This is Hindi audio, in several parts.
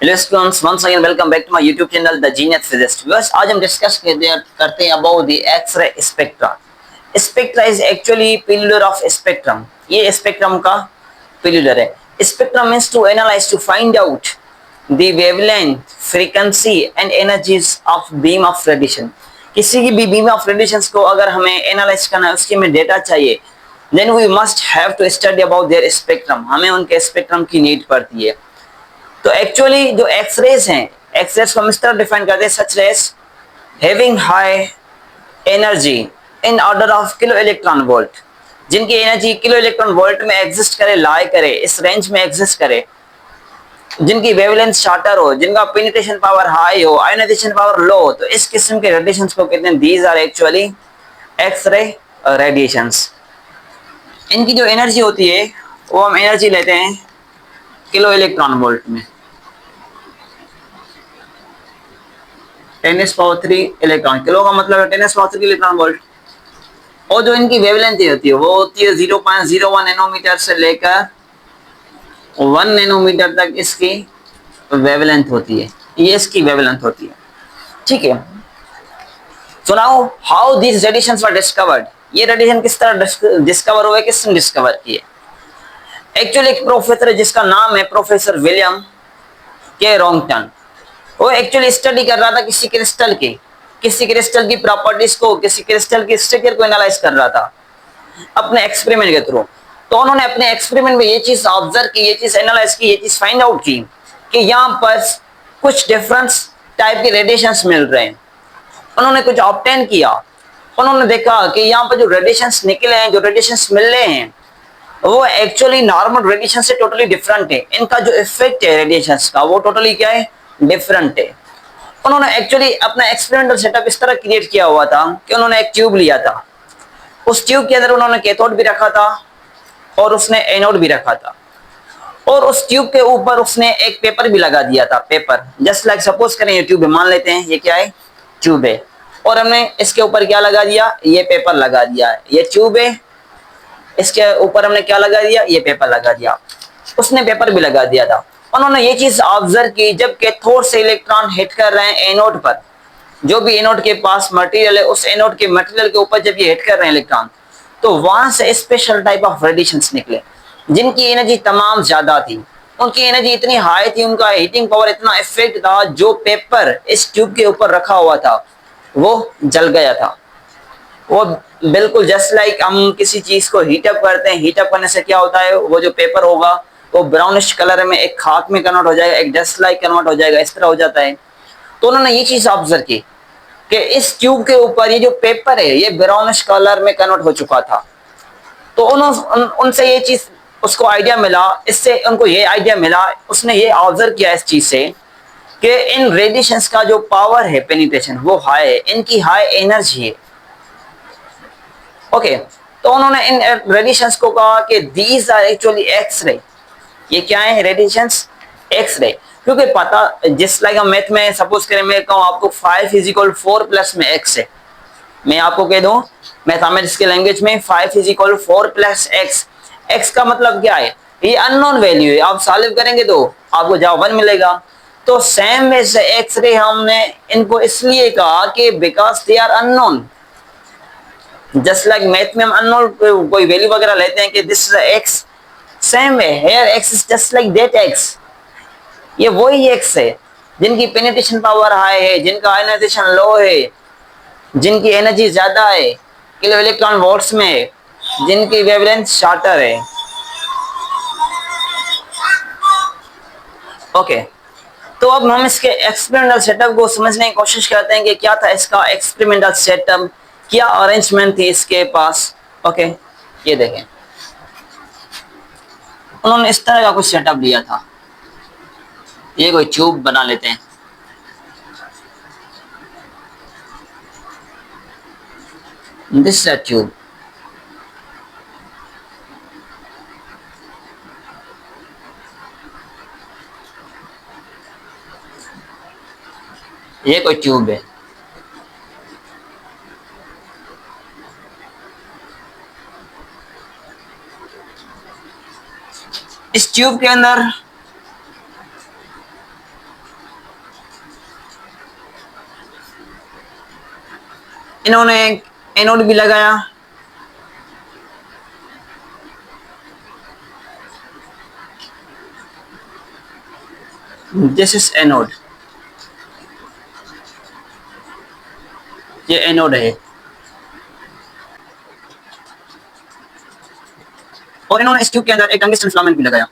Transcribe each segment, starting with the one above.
Hello students, once again welcome back to my YouTube channel the genius physicist. बस आज हम डिस्कस करते हैं about the X-ray spectra. Spectra is actually pillar of spectrum. ये स्पेक्ट्रम का पिलर है। Spectrum means to analyse, to find out the wavelength, frequency and energies of beam of radiation. किसी की भी बीम ऑफ रेडिएशंस को अगर हमें एनालाइज करना है, उसके में डेटा चाहिए, then we must have to study about their spectrum. हमें उनके स्पेक्ट्रम की नीड पड़ती है। तो एक्चुअली जो एक्सरेज हैं, एक्सरेज को हम इस तरह डिफाइन करते हैं, such rays having high energy in order of kilo electron volt, जिनकी एनर्जी किलो इलेक्ट्रॉन वोल्ट में एग्जिस्ट करे, लाई करे, इस रेंज में एग्जिस्ट करे, जिनकी वेवलेंथ शॉर्टर हो, जिनका पेनिट्रेशन पावर हाई हो, आयोनाइजेशन पावर लो, तो इस किस्म के रेडिएशंस को कहते हैं these are actually X-ray radiations. इनकी जो एनर्जी होती है वो हम एनर्जी लेते हैं किलो इलेक्ट्रॉन वोल्ट में, 10⁻³ इलेक्ट्रॉन। किलो का मतलब है 10⁻³ इलेक्ट्रॉन वोल्ट। और जो इनकी वेवलेंथ होती है वो होती है 0.01 नैनोमीटर से लेकर 1 नैनोमीटर तक इसकी वेवलेंथ होती है। ये इसकी वेवलेंथ होती है, ठीक है। So now how these radiations were discovered. ये रेडिएशन किस तरह डिस्कवर हुए, किसने डिस्कवर किए? एक्चुअली एक प्रोफेसर है जिसका नाम है प्रोफेसर विलियम के रॉन्गटन। वो एक्चुअली स्टडी कर रहा था किसी क्रिस्टल की प्रॉपर्टीज को, किसी क्रिस्टल की स्ट्रक्चर को एनालाइज कर रहा था अपने एक्सपेरिमेंट के थ्रू। तो उन्होंने अपने एक्सपेरिमेंट में ये चीज ऑब्जर्व की, ये चीज एनालाइज की, ये चीज फाइंड आउट की कि यहाँ पर कुछ डिफरेंस टाइप के रेडिएशंस मिल रहे हैं। उन्होंने कुछ ऑब्टेन किया। उन्होंने देखा कि यहाँ पर जो रेडिएशंस निकले हैं, जो रेडिएशंस मिल रहे हैं, वो एक्चुअली नॉर्मल रेडिएशन से टोटली डिफरेंट है। इनका जो इफेक्ट है रेडिएशंस का वो टोटली क्या है, डिफरेंट है। उन्होंने एक्चुअली अपना एक्सपेरिमेंटल सेटअप इस तरह क्रिएट किया हुआ था कि उन्होंने एक ट्यूब लिया था। उस ट्यूब के अंदर उन्होंने कैथोड भी रखा था और उसने एनोड भी रखा था, और उस ट्यूब के ऊपर उसने एक पेपर भी लगा दिया था। पेपर जस्ट लाइक सपोज करें ये ट्यूब है, मान लेते हैं ये क्या है, ट्यूब है, और हमने इसके ऊपर क्या लगा दिया, ये पेपर लगा दिया है। ये ट्यूब है, इसके ऊपर हमने क्या लगा दिया, ये पेपर लगा दिया। उसने पेपर भी लगा दिया था। उन्होंने ये चीज ऑब्जर्व की, जब कैथोड से इलेक्ट्रॉन हिट कर रहे हैं एनोड पर, जो भी एनोड के पास मटेरियल है उस एनोड के मटेरियल के ऊपर जब ये हिट कर रहे हैं इलेक्ट्रॉन, तो वहां से स्पेशल टाइप ऑफ रेडिएशंस निकले जिनकी एनर्जी तमाम ज्यादा थी। उनकी एनर्जी इतनी हाई थी, उनका हीटिंग पावर इतना इफेक्ट था, जो पेपर इस ट्यूब के ऊपर रखा हुआ था वो जल गया था। वो बिल्कुल जस्ट लाइक हम किसी चीज को हीटअप करते हैं, हीटअप करने से क्या होता है, वो जो पेपर होगा वो ब्राउनिश कलर में एक खाक में कन्वर्ट हो जाएगा, एक डस्ट लाइक कन्वर्ट हो जाएगा, इस तरह हो जाता है। तो उन्होंने ये चीज ऑब्जर्व की कि इस ट्यूब के ऊपर ये जो पेपर है ये ब्राउनिश कलर में कन्वर्ट हो चुका था। तो उनसे ये चीज उसको आइडिया मिला, इससे उनको ये आइडिया मिला, उसने ये ऑब्जर्व किया इस चीज से कि इन रेडिएशंस का जो पावर है पेनिट्रेशन वो हाई है, इनकी हाई एनर्जी है। ओके, तो उन्होंने इन रेडिएशंस को कहा कि दीज आर एक्चुअली एक्स-रे। ये क्या है, रेडिएशंस एक्स-रे। क्योंकि पता जिस लाइक हम मैथ में सपोज करें, मैं कहूं आपको 5 = 4 प्लस में x है, मैं आपको कह दूं मैथमेटिक्स के लैंग्वेज में 5 = 4 + x। x का मतलब क्या है, ये अननोन वैल्यू है। आप सॉल्व करेंगे तो आपको जवाब 1 मिलेगा। तो सेम वे से एक्स-रे हमने इनको इसलिए कहा कि because they are unknown. Just like math में हम अननोन कोई वैल्यू वगैरह लेते हैं कि this is X, same way here X is just like that X. ये वही एक्स है जिनकी पेनिट्रेशन पावर हाई है, जिनका आयोनाइजेशन लो है, जिनकी एनर्जी ज्यादा है, किलो इलेक्ट्रॉन वोल्ट्स में है, जिनकी वेवलेंथ शॉर्टर है। ओके, तो अब हम इसके एक्सपेरिमेंटल सेटअप को समझने की कोशिश करते हैं कि क्या था इसका एक्सपेरिमेंटल सेटअप, क्या अरेंजमेंट थी इसके पास। ओके, ये देखें, उन्होंने इस तरह का कुछ सेटअप लिया था। ये कोई ट्यूब बना लेते हैं, दिस इज अ ट्यूब। ये कोई ट्यूब है। इस ट्यूब के अंदर इन्होंने एनोड भी लगाया, दिस इज एनोड, ये एनोड है, और इन्होंने इस ट्यूब के अंदर एक टंगस्टन फिलामेंट भी लगाया।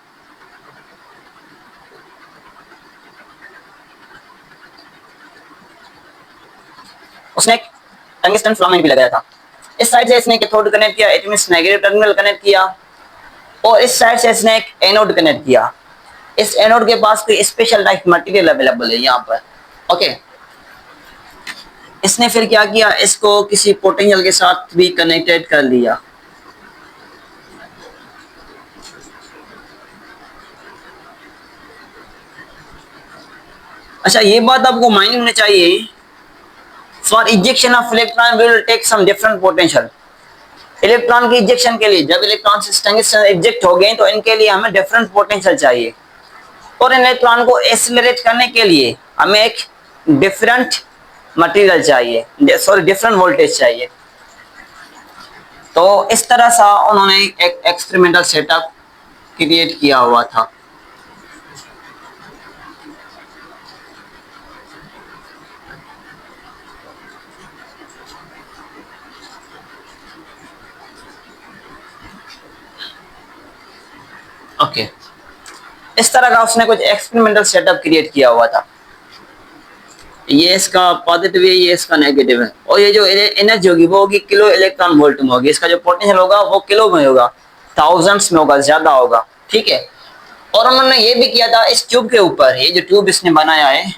उसने एक टंगस्टन फिलामेंट भी लगाया था। इस साइड से इसने कैथोड कनेक्ट किया, it means negative terminal connect किया, और इस साइड से इसने एक एनोड कनेक्ट किया। इस एनोड के पास कोई स्पेशल टाइप मटेरियल अवेलेबल है यहाँ पर। ओके, इसने फिर क्या किया, इसको किसी पोटेंशियल के साथ भी कनेक्टेड कर लिया। अच्छा, ये बात आपको माइंड में चाहिए, for ejection of electron we will take some different potential. Electron की इजेक्शन के लिए, जब इलेक्ट्रॉन से टंगस्टन इजेक्ट हो गए तो इनके लिए हमें डिफरेंट पोटेंशियल चाहिए, और इन इलेक्ट्रॉन को एक्सेलरेट करने के लिए हमें एक डिफरेंट मटेरियल चाहिए, सॉरी डिफरेंट वोल्टेज चाहिए। तो इस तरह से उन्होंने एक एक्सपेरिमेंटल सेटअप क्रिएट किया हुआ था। ओके, इस तरह का उसने कुछ एक्सपेरिमेंटल सेटअप क्रिएट किया हुआ था। ये इसका पॉजिटिव है, ये इसका नेगेटिव है, और ये जो एनर्जी होगी वो होगी किलो इलेक्ट्रॉन वोल्ट में होगी। इसका जो पोटेंशियल होगा वो किलो में होगा, थाउजेंड्स में होगा, ज्यादा होगा। ठीक है, और उन्होंने ये भी किया था इस ट्यूब के ऊपर, ये जो ट्यूब इसने बनाया है,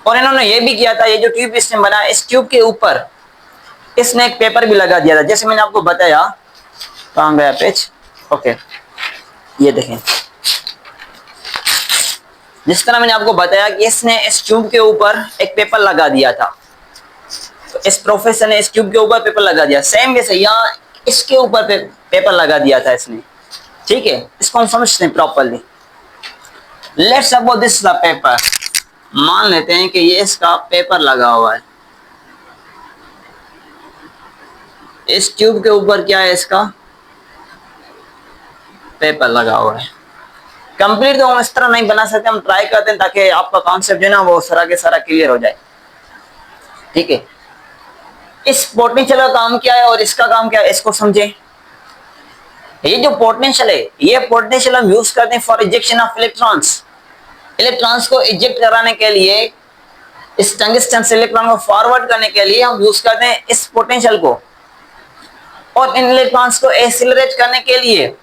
और इन्होंने ये भी किया था, ये जो ट्यूब इसने बनाया, इस ट्यूब के ऊपर इसने एक पेपर भी लगा दिया था। जैसे मैंने आपको बताया, कहाँ गया पेज, ओके, ये देखें, जिस तरह मैंने आपको बताया कि इसने इस ट्यूब के ऊपर एक पेपर लगा दिया था, तो इस प्रोफेसर ने इस ट्यूब के ऊपर पेपर लगा दिया, सेम वैसे यहाँ इसके ऊपर पेपर लगा दिया था इसने। ठीक है, इसको हम समझते हैं properly. Let's suppose this the paper, मान लेते हैं कि ये इसका पेपर लगा हुआ है, इस ट्यूब के ऊपर क्या है, इसका पेपर लगा हुआ है। कंप्लीट तो हम इस तरह नहीं बना सकते, हम ट्राई करते हैं ताकि आपका कॉन्सेप्ट जो है ना वो सारा के सारा क्लियर हो जाए। ठीक है, इस पोटेंशियल का काम क्या है और इसका काम क्या है, इसको समझे। ये जो पोटेंशियल है, ये पोटेंशियल हम यूज करते हैं for ejection of electrons. Electrons को इजेक्ट कराने के लिए, इस टंगस्टन से इलेक्ट्रॉन को फॉरवर्ड करने के लिए हम यूज करते हैं इस पोटेंशियल को, और इन इलेक्ट्रॉन्स को एक्सीलरेट करने के लिए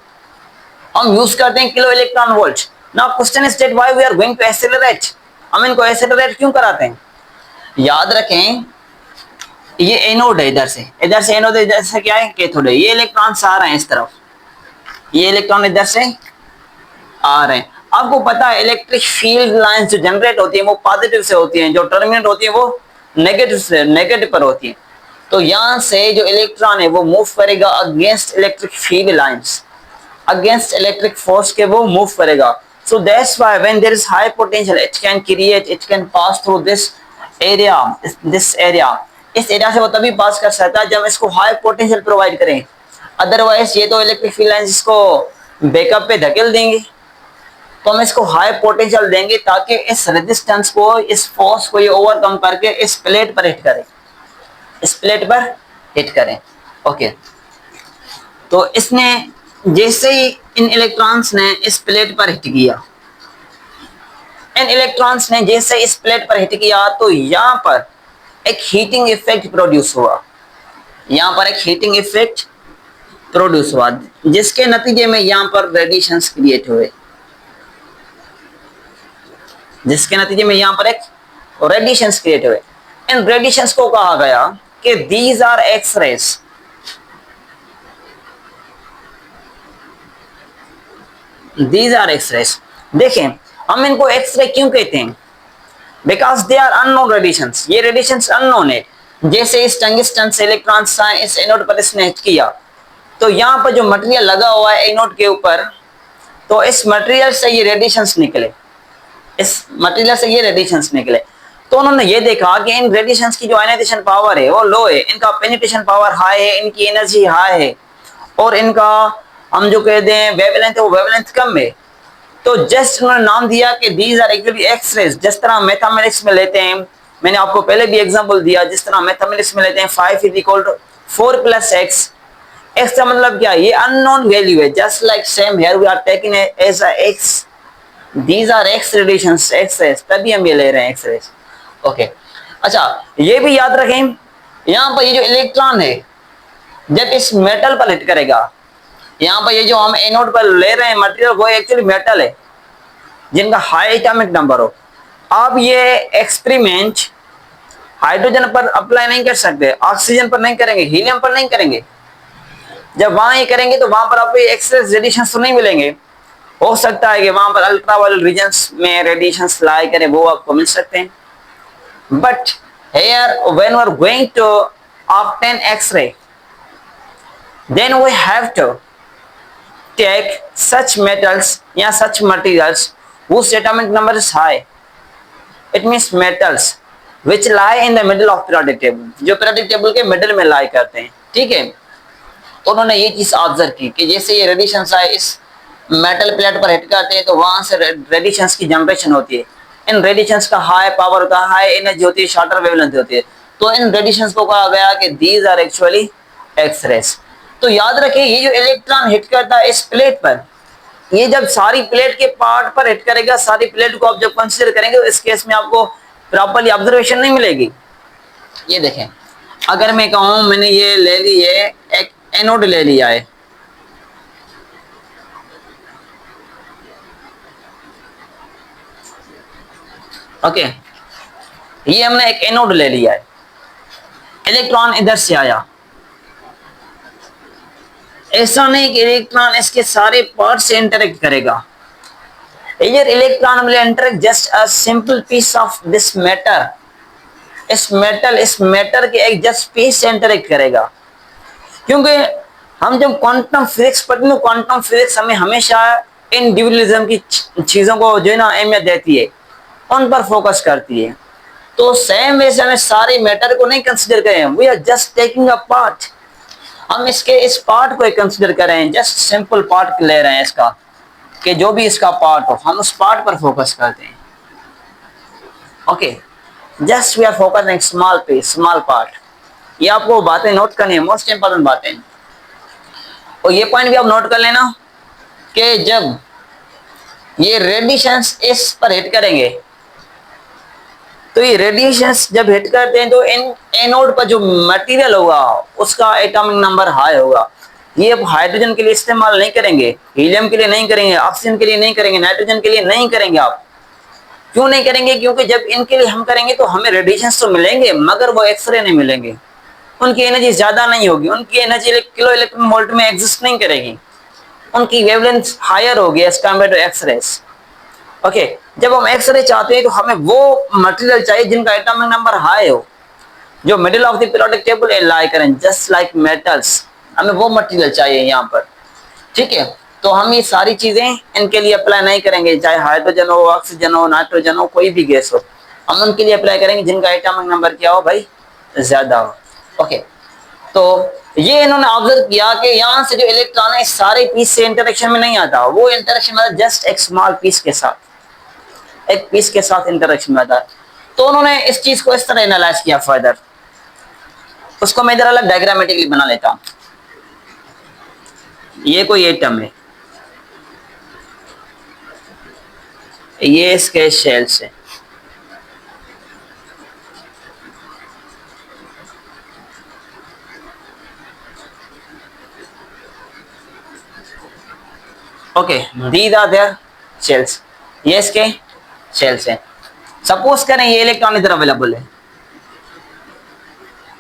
हम यूज करते हैं kilo electron volt. Now question is that why we are going to accelerate, हम इनको एक्सीलरेट क्यों कराते हैं। याद रखें, ये एनोड है, इधर से एनोड है, इधर से क्या है, कैथोड है। ये इलेक्ट्रॉन्स आ रहे हैं इस तरफ, ये इलेक्ट्रॉन इधर से आ रहे हैं। आपको पता है इलेक्ट्रिक फील्ड लाइंस जो जनरेट होती है वो पॉजिटिव से होती हैं, जो टर्मिनेट होती है वो नेगेटिव से, नेगेटिव पर होती है। तो यहाँ से जो इलेक्ट्रॉन है वो मूव करेगा against electric field lines, against electric force के वो मूव करेगा। So that's why when there is high potential it can pass through this area, this area. इस एरिया से वो तभी पास कर सकता है जब इसको हाई पोटेंशियल प्रोवाइड करें, अदरवाइज ये तो इलेक्ट्रिक फील्ड लाइंस इसको बैकअप पे धकेल देंगे। तो हम इसको हाई पोटेंशियल देंगे ताकि इस रेजिस्टेंस को, इस फोर्स को ये ओवरकम करके इस प्लेट पर हिट करें, इस प्लेट पर हिट करें। ओके, तो इसने जैसे ही इन इलेक्ट्रॉन्स ने इस प्लेट पर हिट किया, इन इलेक्ट्रॉन्स ने जैसे इस प्लेट पर हिट किया तो यहाँ पर एक हीटिंग इफेक्ट प्रोड्यूस हुआ, यहाँ पर एक हीटिंग इफेक्ट प्रोड्यूस हुआ, जिसके नतीजे में यहाँ पर रेडिएशंस क्रिएट हुए, जिसके नतीजे में यहाँ पर एक रेडिएशंस क्रिएट हुए। इन रेडिएशंस को कहा गया कि these are X-rays. These are X-rays. देखें, हम इनको एक्स-रे क्यों कहते हैं, because they are unknown radiations. ये रेडिएशंस अननोन है। जैसे इस टंगस्टन से इलेक्ट्रॉन इस एनोड पर इसने हिट किया तो यहाँ पर जो मटेरियल लगा हुआ है एनोड के ऊपर, तो इस मटेरियल से ये रेडिएशंस निकले, इस मटेरियल से ये रेडिएशंस निकले। तो उन्होंने ये देखा कि इन रेडिएशंस की जो आयनाइजेशन पावर है वो लो है, इनका पेनिट्रेशन पावर हाई है, इनकी एनर्जी हाई है, और इनका हम जो कहते हैं वेवलेंथ है वो वेवलेंथ कम है। तो जस्ट उन्होंने नाम दिया कि these are actually X rays. जिस तरह मैथमेटिक्स में लेते हैं, मैंने आपको पहले भी एग्जांपल दिया, जिस तरह मैथमेटिक्स में लेते हैं 5 is equal to 4 plus X, X का मतलब क्या है, ये अननोन वैल्यू है। Just like same here we are taking as a X, these are X radiations, X rays, तभी हम ये ले रहे हैं एक्स रेज। ओके, अच्छा ये भी याद रखें, यहाँ पर ये जो इलेक्ट्रॉन है जब इस मेटल पर हिट करेगा, यहाँ पर ये जो हम एनोड पर ले रहे हैं मटेरियल वो एक्चुअली मेटल है जिनका हाई एटॉमिक नंबर हो। आप ये एक्सपेरिमेंट हाइड्रोजन पर अप्लाई नहीं कर सकते, ऑक्सीजन पर नहीं करेंगे, हीलियम पर नहीं करेंगे। जब वहां ये करेंगे तो वहां पर आपको एक्स रेडिएशन तो नहीं मिलेंगे। हो सकता है कि वहां पर अल्ट्रावायलेट रीजन्स में रेडिएशंस लाई करें, वो आपको मिल सकते हैं। But here when we are going to obtain X-ray, then we have to take such metals या such materials whose atomic number is high. It means metals which lie in the middle of periodic table, जो periodic table के middle में lie करते हैं, ठीक है। तो उन्होंने ये चीज ऑब्जर्व की कि जैसे ये रेडिएशंस आए इस मेटल प्लेट पर हिट करते हैं तो वहां से रेडिएशंस की जनरेशन होती है। इन रेडिएशंस का हाई पावर होता है, हाई एनर्जी होती है, शॉर्टर वेवलेंथ होती है। तो इन रेडिएशंस को कहा गया कि these are actually X rays. तो याद रखिए ये जो इलेक्ट्रॉन हिट करता है इस प्लेट पर, ये जब सारी प्लेट के पार्ट पर हिट करेगा, सारी प्लेट को आप जब कंसीडर करेंगे तो इस केस में आपको प्रॉपर्ली ऑब्जर्वेशन नहीं मिलेगी। ये देखें, अगर मैं कहूं मैंने ये ले ली है, एक एनोड ले लिया है, ओके, ये हमने एक एनोड ले लिया है, इलेक्ट्रॉन इधर से आया। ऐसा नहीं कि इलेक्ट्रॉन इसके सारे पार्ट से इंटरेक्ट करेगा। Here electron will interact just a simple piece of this matter. इस मैटर के एक जस्ट पीस से इंटरेक्ट करेगा। क्योंकि हम जब क्वांटम फिजिक्स पढ़ते हैं, क्वांटम फिजिक्स हमें हमेशा इंडिविजुअलिज्म की चीजों को जो है ना अहमियत देती है, उन पर फोकस करती है। तो सेम वैसे हमें सारे मैटर को नहीं कंसिडर करें, we are just taking a part, हम इसके इस पार्ट को कंसिडर करें, जस्ट सिंपल पार्ट ले रहे हैं इसका, कि जो भी इसका पार्ट हो हम उस पार्ट पर फोकस करते हैं। Okay, just we are focusing small piece, small part. ये आपको बातें नोट करनी है, मोस्ट इंपॉर्टेंट बातें। और ये पॉइंट भी आप नोट कर लेना कि जब ये रेडिएशंस इस पर हिट करेंगे, तो ये रेडिएशंस जब हिट करते हैं तो इन एनोड पर जो मटेरियल होगा उसका एटॉमिक नंबर हाई होगा। ये अब हाइड्रोजन के लिए इस्तेमाल नहीं करेंगे, हीलियम के लिए नहीं करेंगे, ऑक्सीजन के लिए नहीं करेंगे, नाइट्रोजन के लिए नहीं करेंगे। आप क्यों नहीं करेंगे? क्योंकि जब इनके लिए हम करेंगे तो हमें रेडिएशंस तो मिलेंगे मगर वो एक्सरे नहीं मिलेंगे, उनकी एनर्जी ज्यादा नहीं होगी, उनकी एनर्जी किलो इलेक्ट्रॉन वोल्ट में एग्जिस्ट नहीं करेगी, उनकी वेवलेंथ हायर होगी as compare to X-rays. Okay, जब हम एक्सरे चाहते हैं तो हमें वो मटेरियल चाहिए जिनका एटॉमिक नंबर हाई हो, जो middle of the periodic table lie करें, जस्ट लाइक मेटल्स, हमें वो मटेरियल चाहिए यहाँ पर, ठीक है। तो हम ये सारी चीजें इनके लिए अप्लाई नहीं करेंगे, चाहे हाइड्रोजन हो, ऑक्सीजन हो, नाइट्रोजन हो, कोई भी गैस हो, हम उनके लिए अप्लाई करेंगे जिनका एटॉमिक नंबर क्या हो भाई, ज्यादा हो। ओके, तो ये इन्होंने ऑब्जर्व किया कि यहाँ से जो इलेक्ट्रॉन है सारे पीस से इंटरेक्शन में नहीं आता, वो इंटरेक्शन में जस्ट एक स्मॉल पीस के साथ, एक पीस के साथ इंटरेक्शन में आता है। तो उन्होंने इस चीज को इस तरह एनालाइज किया फर्दर, उसको मैं इधर अलग डायग्रामेटिकली बना लेता हूं। ये कोई एटम है, ये इसके शेल्स है, okay, these are their shells, ये इसके शेल्स है। सपोज करें ये इलेक्ट्रॉन इधर अवेलेबल है,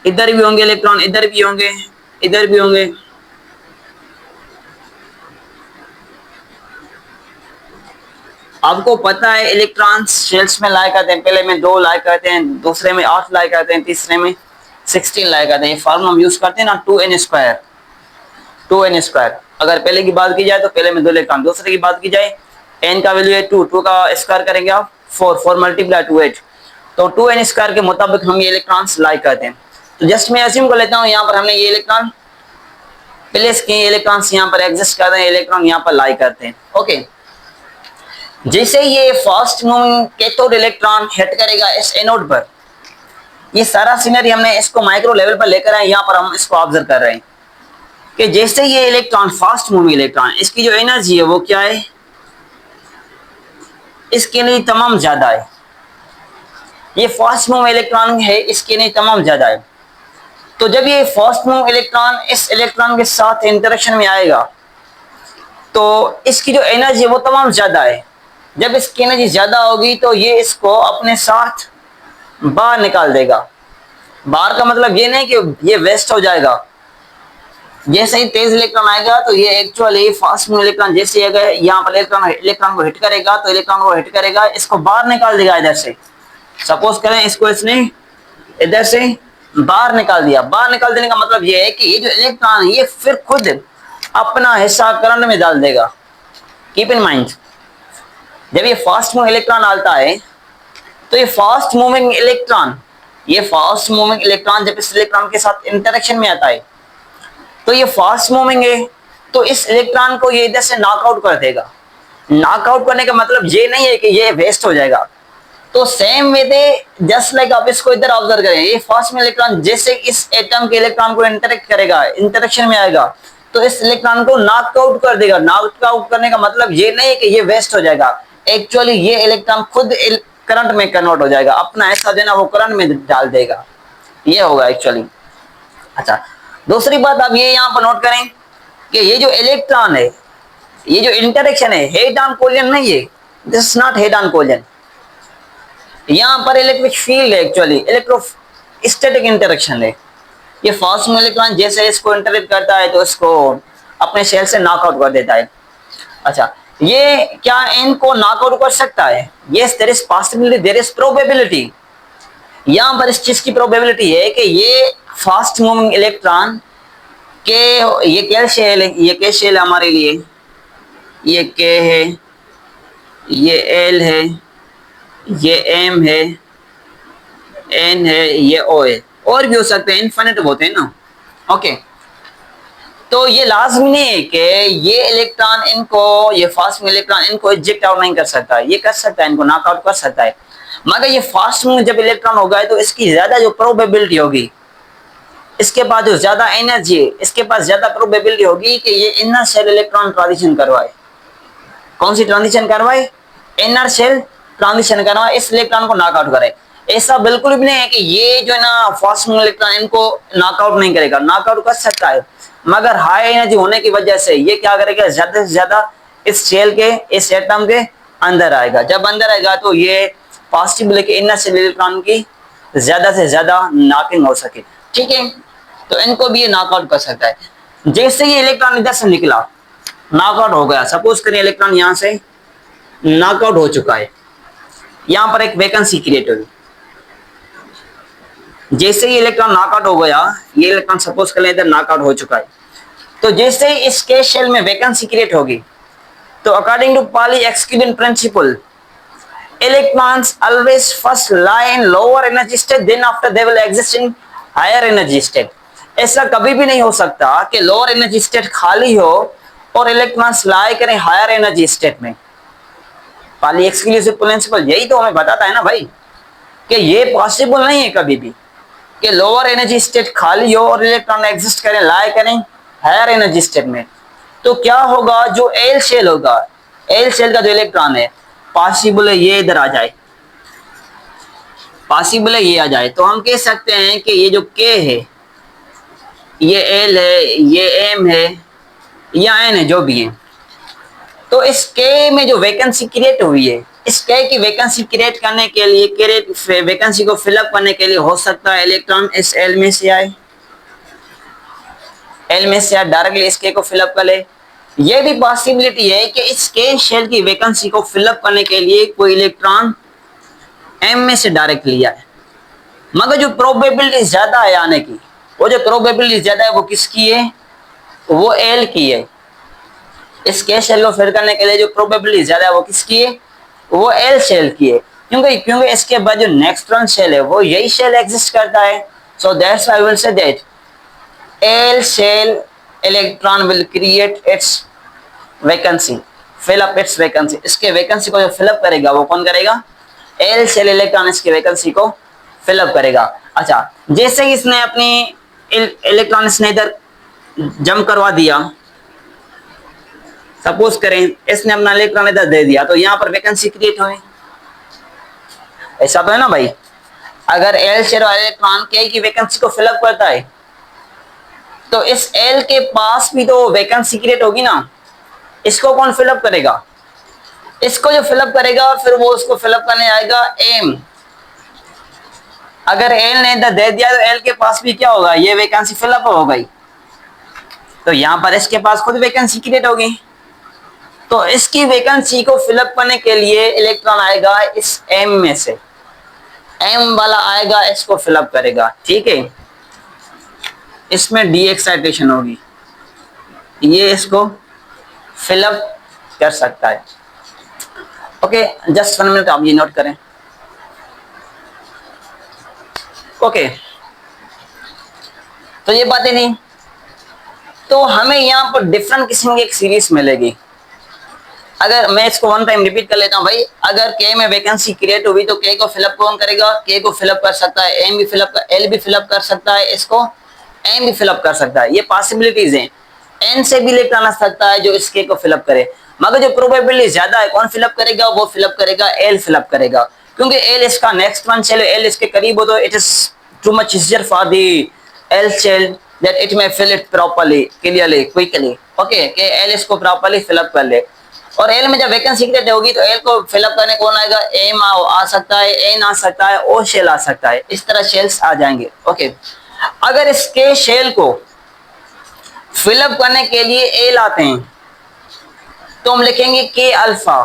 इधर भी होंगे इलेक्ट्रॉन, इधर भी होंगे, इधर भी होंगे। आपको पता है इलेक्ट्रॉन्स शेल्स में लाई करते हैं, पहले में 2 लाई करते हैं, दूसरे में 8 लाई करते हैं, तीसरे में 16 लाई करते हैं। ये फॉर्मूला हम यूज करते हैं ना 2n²। 2n²। अगर पहले की बात की जाए तो पहले में 2 इलेक्ट्रॉन, दूसरे की बात की जाए n का वैल्यू है 2, 2 का स्क्वायर करेंगे आप 4, 4 मल्टीप्लाई 2 8, तो 2n² के मुताबिक हम ये इलेक्ट्रॉन्स लाई करते हैं। तो जस्ट मैं अज्यूम कर लेता हूँ यहाँ पर हमने ये इलेक्ट्रॉन प्लेस किए, इलेक्ट्रॉन्स यहाँ पर एग्जिस्ट कर रहे हैं, इलेक्ट्रॉन यहाँ पर लाई करते हैं। ओके, जैसे ये fast moving cathode electron hit करेगा इस एनोड पर, ये सारा सीनरी हमने इसको माइक्रो लेवल पर लेकर आए, यहाँ पर हम इसको ऑब्जर्व कर रहे हैं कि जैसे ये इलेक्ट्रॉन फास्ट मूविंग इलेक्ट्रॉन, इसकी जो एनर्जी है वो क्या है, इसकी एनर्जी तमाम ज्यादा है। ये फास्ट मूविंग इलेक्ट्रॉन है, इसकी एनर्जी तमाम ज्यादा है। तो जब ये फास्ट मूविंग इलेक्ट्रॉन इस इलेक्ट्रॉन के साथ इंटरेक्शन में आएगा तो इसकी जो एनर्जी है वो तमाम ज्यादा है। जब इसकी एनर्जी ज्यादा होगी तो ये इसको अपने साथ बाहर निकाल देगा। बाहर का मतलब ये नहीं कि ये वेस्ट हो जाएगा। जैसे ही तेज इलेक्ट्रॉन आएगा तो ये एक्चुअली फास्ट मूविंग इलेक्ट्रॉन जैसे अगर यहाँ पर इलेक्ट्रॉन को हिट करेगा तो इलेक्ट्रॉन को हिट करेगा, इसको बाहर निकाल देगा इधर से। सपोज करें इसको इसने इधर से बाहर निकाल दिया। बाहर निकाल देने का मतलब ये है कि ये जो इलेक्ट्रॉन ये फिर खुद अपना हिस्सा करंट में डाल देगा। कीप इन माइंड, जब ये फास्ट मूविंग इलेक्ट्रॉन आता है तो ये फास्ट मूविंग इलेक्ट्रॉन जब इस इलेक्ट्रॉन के साथ इंटरेक्शन में आता है तो ये फास्ट मूविंग है, तो इस इलेक्ट्रॉन को ये इधर से नॉकआउट कर देगा। नॉकआउट करने का मतलब ये नहीं है कि ये वेस्ट हो जाएगा। तो same way they just like आप इसको इधर ऑब्जर्व करें, ये फास्ट में इलेक्ट्रॉन जैसे इस एटम के इलेक्ट्रॉन को इंटरेक्ट करेगा, इंटरेक्शन में आएगा तो इस इलेक्ट्रॉन को नॉकआउट कर देगा। नॉकआउट करने का मतलब ये नहीं है कि ये वेस्ट हो जाएगा, एक्चुअली ये इलेक्ट्रॉन खुद करंट में कन्वर्ट हो जाएगा, अपना हिस्सा देना वो करंट में डाल देगा, ये होगा एक्चुअली। अच्छा, दूसरी बात आप ये यहाँ पर नोट करें कि ये जो इलेक्ट्रॉन है, ये जो इंटरेक्शन है हेड ऑन कोलिजन नहीं है, this is not head on collision. यहाँ पर इलेक्ट्रिक फील्ड है, एक्चुअली इलेक्ट्रोस्टैटिक इंटरेक्शन है। ये फास्ट में इलेक्ट्रॉन जैसे इसको इंटरेक्ट करता है तो इसको अपने शेल से नॉकआउट कर देता है। अच्छा, ये क्या इनको नॉकआउट कर सकता है? Yes, there is possibility, there is probability. यहाँ पर इस चीज की प्रोबेबिलिटी है कि ये फास्ट मूविंग इलेक्ट्रॉन के ये क्या शेल है, ये क्या शेल है हमारे लिए, ये के है, ये एल है, ये एम है, एन है, ये ओ है, और भी हो सकते हैं, इनफिनिट होते हैं ना। ओके, तो ये लाजमी नहीं है कि ये इलेक्ट्रॉन इनको, ये फास्ट में इलेक्ट्रॉन इनको इजेक्ट आउट नहीं कर सकता है, ये कर सकता है, इनको नॉकआउट कर सकता है। मगर ये फास्ट में जब इलेक्ट्रॉन होगा तो इसकी ज्यादा जो प्रोबेबिलिटी होगी, इसके पास जो ज्यादा एनर्जी है, इसके पास ज्यादा प्रोबेबिलिटी होगी कि ये इनर शेल इलेक्ट्रॉन ट्रांजिशन करवाए। कौन सी ट्रांजिशन करवाए? इनर शेल ट्रांजिशन करवाए, इस इलेक्ट्रॉन को नॉकआउट करे। ऐसा बिल्कुल भी नहीं है कि ये जो है ना फास्ट मूविंग इलेक्ट्रॉन इनको नॉकआउट नहीं करेगा, नॉकआउट कर सकता है, मगर हाई एनर्जी होने की वजह से ये क्या करेगा, ज्यादा से ज्यादा इस शेल के, इस एटम के अंदर आएगा। जब अंदर आएगा तो ये पॉसिबल है कि इनर शेल इलेक्ट्रॉन की ज्यादा से ज्यादा नॉकिंग हो सके। ठीक है, तो इनको भी ये नॉकआउट कर सकता है। जैसे ये इलेक्ट्रॉन इधर से निकला, नॉकआउट हो गया, सपोज करिए इलेक्ट्रॉन यहाँ से नॉकआउट हो चुका है, यहाँ पर एक वैकेंसी क्रिएट होगी। जैसे ही इलेक्ट्रॉन नॉकआउट हो गया, ये इलेक्ट्रॉन सपोज कर इधर नॉकआउट हो चुका है, तो जैसे ही इस केस शेल में वैकेंसी क्रिएट होगी तो according to Pauli exclusion principle, electrons always first lie in lower energy state, then after they will exist in higher energy state। ऐसा कभी भी नहीं हो सकता कि लोअर एनर्जी स्टेट खाली हो और इलेक्ट्रॉन्स लाई करें हायर एनर्जी स्टेट में। पाली एक्सक्लूसिव प्रिंसिपल यही तो हमें बताता है ना भाई, कि ये पॉसिबल नहीं है कभी भी कि लोअर एनर्जी स्टेट खाली हो और इलेक्ट्रॉन एग्जिस्ट करें, लाई करें हायर एनर्जी स्टेट में। तो क्या होगा, जो एल शेल होगा, एल शेल का जो इलेक्ट्रॉन है, पॉसिबल है ये इधर आ जाए, पॉसिबल है ये आ जाए। तो हम कह सकते हैं कि ये जो के है, ये एल है, ये एम है, या एन है, जो भी है, तो इस के में जो वैकेंसी क्रिएट हुई है, इस के की वैकेंसी क्रिएट करने के लिए, वैकेंसी को फिलअप करने के लिए हो सकता है इलेक्ट्रॉन इस एल में से आए, एल में से डायरेक्टली इस के को फिलअप कर ले। ये भी पॉसिबिलिटी है कि इस के शेल की वैकेंसी को फिलअप करने के लिए कोई इलेक्ट्रॉन एम में से डायरेक्ट लिया है। मगर जो प्रोबेबिलिटी ज्यादा है आने की, वो जो प्रोबेबिलिटी ज्यादा है वो किसकी है? वो एल की है। इस के शेल को फिल करने के लिए जो प्रोबेबिलिटी ज्यादा है वो किसकी है, वो एल शेल की है। क्योंकि क्योंकि इसके बाद जो नेक्स्ट वन शेल है वो यही शेल एग्जिस्ट करता है। So that's I will say that L shell electron will create its vacancy, fill up its vacancy. इसके वैकेंसी को जो फिल अप करेगा वो कौन करेगा, एल शेल इलेक्ट्रॉन इसकी वैकेंसी को फिल अप करेगा। अच्छा, जैसे ही इसने अपनी इलेक्ट्रॉन इसने इधर जंप करवा दिया, सपोज करें इसने अपना इलेक्ट्रॉन इधर दे दिया, तो यहाँ पर वैकेंसी क्रिएट हुई। ऐसा तो है ना भाई, अगर एल शेल वाला इलेक्ट्रॉन के की वैकेंसी को फिल अप करता है तो इस एल के पास भी तो वैकेंसी क्रिएट होगी ना। इसको कौन फिल अप करेगा, इसको जो फिल अप करेगा फिर वो उसको फिल अप करने आएगा एम। अगर एल ने इधर दे दिया तो एल के पास भी क्या होगा, ये वैकेंसी फिल अप हो गई। तो यहाँ पर इसके पास खुद वैकेंसी क्रिएट होगी। तो इसकी वैकेंसी को फिलअप करने के लिए इलेक्ट्रॉन आएगा इस एम में से, एम वाला आएगा इसको फिलअप करेगा, ठीक है। इसमें डी एक्साइटेशन होगी, ये इसको फिलअप कर सकता है। ओके, जस्ट 1 मिनट आप ये नोट करें। ओके, तो ये बातें नहीं, तो हमें यहाँ पर डिफरेंट किस्म की एक सीरीज मिलेगी। अगर मैं इसको वन टाइम रिपीट कर लेता हूँ भाई, अगर के में वैकेंसी क्रिएट हुई तो के को फिलअप कौन करेगा, के को फिलअप कर सकता है एम भी फिलअप कर, एल भी फिलअप कर सकता है, इसको एम भी फिलअप कर सकता है। ये पॉसिबिलिटीज हैं। एन से भी इलेक्ट्रॉन आ सकता है जो इस के को फिलअप करे, मगर जो प्रोबेबिलिटी ज्यादा है कौन फिलअप करेगा, वो फिलअप करेगा एल फिलअप करेगा। क्योंकि एल इसका नेक्स्ट वन शेल, एल इसके करीब हो तो it is too much easier for the L shell that it may fill it properly, clearly, quickly. Okay, कि एल इसको प्रॉपर्ली फिलअप कर ले। और एल में जब वैकेंसी क्रिएट होगी तो एल को फिलअप करने कौन आएगा, एम आ सकता है, एन आ सकता है, ओ शेल आ सकता है, इस तरह शेल्स आ जाएंगे। ओके, अगर इसके शेल को फिलअप करने के लिए एल आते हैं तो हम लिखेंगे के अल्फा।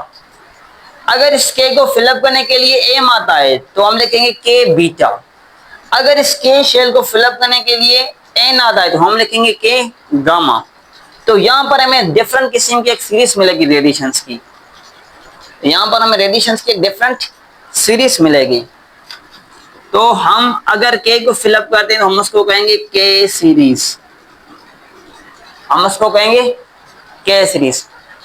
अगर इस के को फिलअप करने के लिए एम आता है तो हम लिखेंगे के बीटा। अगर इस के शेल को फिलअप करने के लिए एन आता है तो हम लिखेंगे के गामा। तो यहाँ पर हमें डिफरेंट किस्म की एक सीरीज मिलेगी रेडिएशंस की, यहाँ पर हमें रेडिएशंस की एक डिफरेंट सीरीज मिलेगी। तो हम अगर के को फिलअप करते हैं तो हम उसको कहेंगे के सीरीज, हम उसको कहेंगे के सीरीज।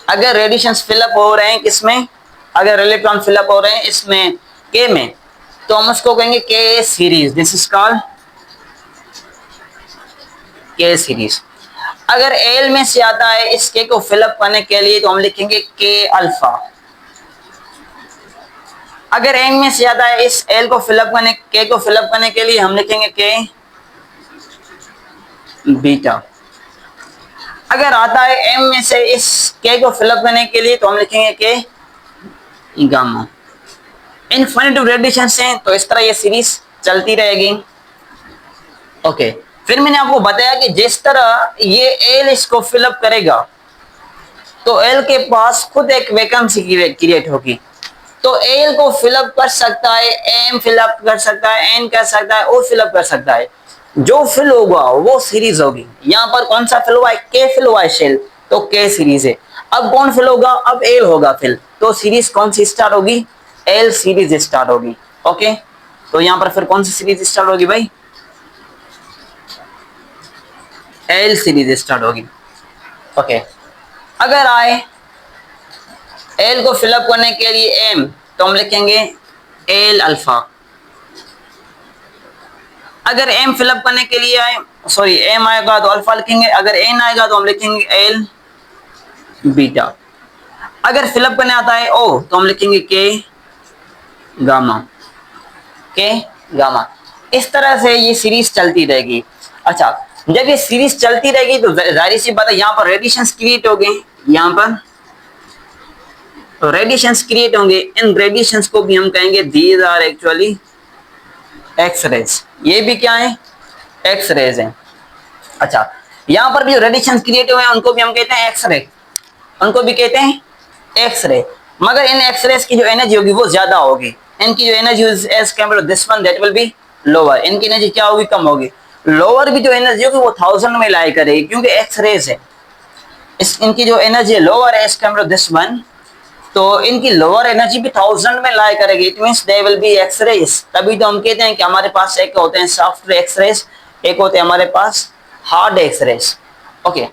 अगर रेडिएशंस फिलअप हो रहे हैं किसमें, अगर इलेक्ट्रॉन फिलअप हो रहे हैं इसमें के में, तो हम उसको कहेंगे के सीरीज, दिस इज कॉल्ड के सीरीज। अगर एल में से आता है इस के को फिलअप करने के लिए तो हम लिखेंगे के अल्फा। अगर एन में से आता है इस एल को फिलअप करने, के को फिलअप करने के लिए हम लिखेंगे के बीटा। अगर आता है एम में से इस के को फिलअप करने के लिए तो हम लिखेंगे के गामा। इनफिनिटिव रेडिएशंस हैं तो इस तरह ये सीरीज चलती रहेगी। ओके, फिर मैंने आपको बताया कि जिस तरह ये एल इसको फिलअप करेगा तो एल के पास खुद एक वैकेंसी क्रिएट होगी। तो एल को फिलअप कर सकता है, एम फिलअप कर सकता है, एन कर सकता है, ओ फिलअप कर सकता है। जो फिल होगा वो सीरीज होगी। यहाँ पर कौन सा फिल हुआ है, के फिल हुआ है शेल, तो के सीरीज है। अब कौन फिल होगा, अब एल होगा फिल, तो सीरीज कौन सी स्टार्ट होगी, एल सीरीज स्टार्ट होगी। ओके, तो यहाँ पर फिर कौन सी सीरीज स्टार्ट होगी भाई, एल सीरीज स्टार्ट होगी। ओके, अगर आए एल को फिलअप करने के लिए एम तो हम लिखेंगे एल अल्फा। अगर एम फिलअप करने के लिए आए, सॉरी एम आएगा तो अल्फा लिखेंगे, अगर एन आएगा तो हम लिखेंगे एल बीटा। अगर फिलअप करने आता है ओ तो हम लिखेंगे के गामा, के गामा। इस तरह से ये सीरीज चलती रहेगी। अच्छा, जब ये सीरीज चलती रहेगी तो जाहिर सी बात है यहाँ पर रेडिएशंस क्रिएट हो गए, यहाँ पर तो रेडिएशंस क्रिएट होंगे। इन रेडिएशंस को भी हम कहेंगे these are actually X rays. ये भी क्या है, एक्स रेज है। अच्छा, यहाँ पर भी जो रेडिएशंस क्रिएट हुए हैं उनको भी हम कहते हैं एक्स रे, उनको भी कहते हैं एक्स रे। मगर इन एक्स रेज की जो एनर्जी होगी वो ज्यादा होगी, इनकी जो energy as compare to this one that will be lower, इनकी एनर्जी क्या होगी, कम होगी। लोअर भी जो एनर्जी होगी वो 1000 में लाई करेगी, क्योंकि एक्स रेज है। इनकी जो एनर्जी है lower as compare this one, तो इनकी लोअर एनर्जी भी 1000 में लाई करेगी। It means they will be X rays. तभी तो हम कहते हैं कि हमारे पास एक होते हैं सॉफ्ट एक्स रेज, एक होते हैं हमारे पास हार्ड एक्स रेज। ओके,